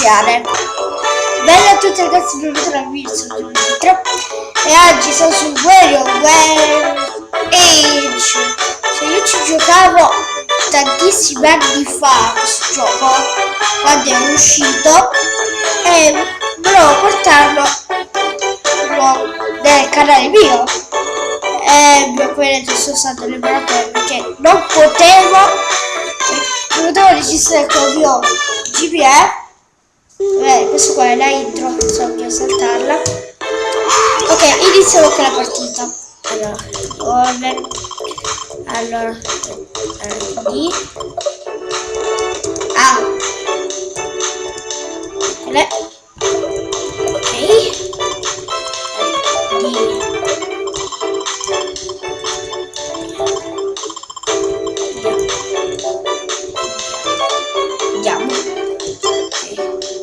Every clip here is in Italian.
iniziare. Bella a tutti ragazzi, benvenuti al video, sono Giulio e oggi sono su WarioWare Age. Cioè io ci giocavo tantissimi anni fa questo gioco, quando è uscito, e volevo portarlo nel canale mio. Ovviamente sono stato liberato perché non potevo registrare con il mio GPE. Questo qua è la intro, so che saltarla. Ok, iniziamo con la partita. Allora D A L ok andiamo.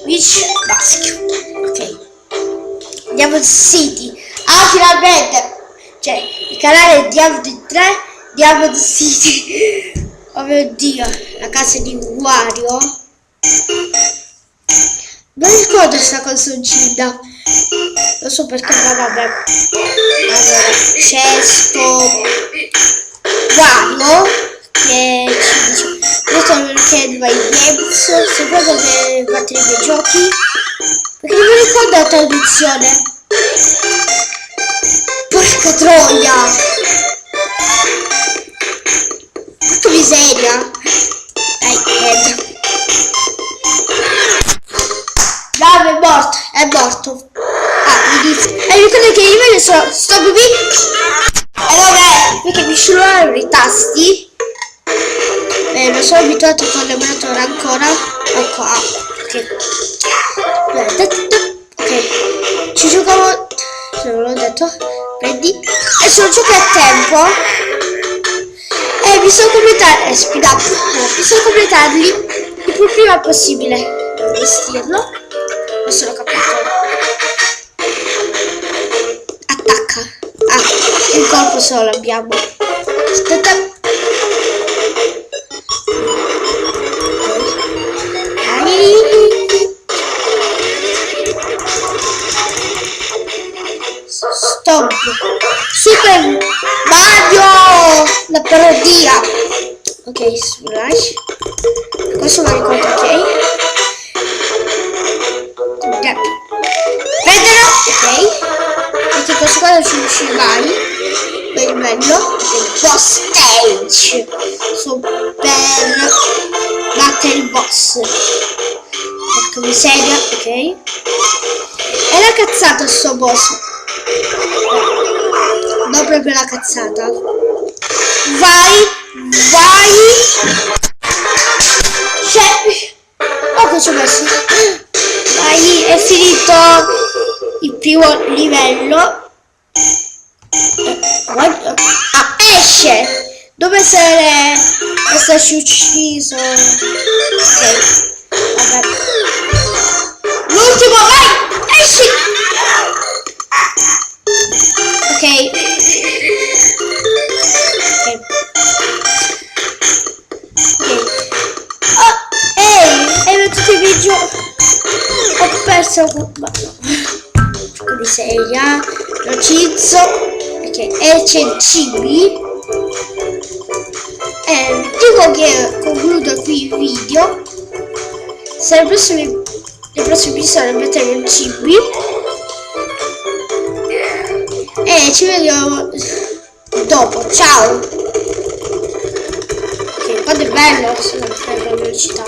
Which maschio. Ok, andiamo in City. Finalmente, cioè il canale Diamond 3 Diamond City. Oh mio dio, la casa di Wario. Non ricordo questa canzoncina, non so perché, ma vabbè. Allora c'è sto Wario che ci dice: io sono perché My Games, secondo me battere i miei giochi, perché non mi ricordo la traduzione. Porca troia, che miseria. Dai, bravo, è morto. Inizio. E ricordo che io sono stop qui. E vabbè, perché mi scivolano i tasti. Non sono abituato con l'emulatore ancora. Ecco, ok, ci giocavo, se non l'ho detto, prendi, e sono giochi a tempo, e mi sono completato, speed up, mi sono completarli il più prima possibile. Devo vestirlo, adesso l'ho capito. Attacca, il corpo solo abbiamo. Aspetta. Stop. Super Mario, la parodia. Ok, splash. Questo lo ricordo, ok. Prendelo, ok. Perché questo qua non ci riuscirà mai. Per bello. Il boss stage. Per battere il boss. Porca miseria, ok. È la cazzata sto boss. Non proprio la cazzata. Vai. Oh, che ci ho messo. Vai, è finito il primo livello. Esce. Dove esserci ucciso. Ok, vabbè. L'ultimo, vai, esci. Ok. Oh, ehi, hai tutti i video. Ho perso. Ma no. Che miseria. Lo cizzo. Ok, e c'è il cibi. Dico che concludo qui il video. Se nei prossimi episodi metteremo il cibi. E ci vediamo dopo. Ciao. Ok, quando è bello, se non fai la velocità.